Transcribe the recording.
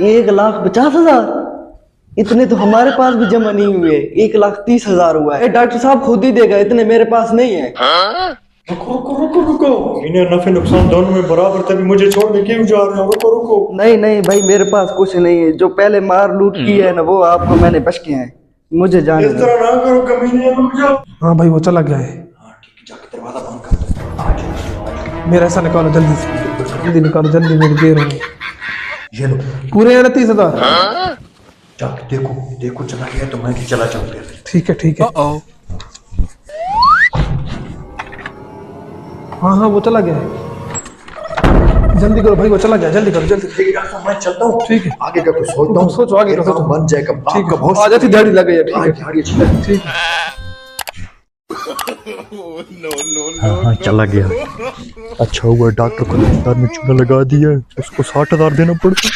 1,50,000? इतने तो हमारे पास भी जमा नहीं हुए। 1,30,000 हुआ है। डॉक्टर साहब खुद ही देगा, इतने मेरे पास नहीं है। रुको रुको रुको रुको, इन्हें नफे नुकसान दोनों में बराबर, तभी मुझे छोड़ के क्यों जा रहे हो? रुको रुको। नहीं नहीं भाई, मेरे पास कुछ नहीं है। जो पहले मार लूट की है ना, वो आपको मैंने बच के हैं। मुझे जाने इस दो। तरह ना करो, कमीने, रुक जाओ। हाँ भाई वो चला गया है। हाँ ठीक है, जाके दरवाजा बंद कर दो। मेरा ऐसा निकालो जल्दी से, जल्दी निकालो, जल्दी, मेरी देर हो गई। ये लो, पूरे 30,000। जाके देखो देखो, चला गया तो मैं भी चला जाऊंगा। ठीक है ठीक है। हाँ हाँ वो चला गया है। जल्दी करो भाई, वो चला गया, जल्दी करो जल्दी। ठीक है डॉक्टर साहब, मैं चलता हूँ। ठीक है। आगे का कुछ सोचता हूँ। सोचो आगे का, सोचो। बन जाएगा। ठीक आपका है, बहुत आ जाती दाढ़ी लग गई है। ठीक है दाढ़ी अच्छी लगी। ठीक है। हाँ चला गया। अच्छा हुआ डॉक्टर को 10,000 में चूना लगा दिया, उसको 60,000 देना पड़ता।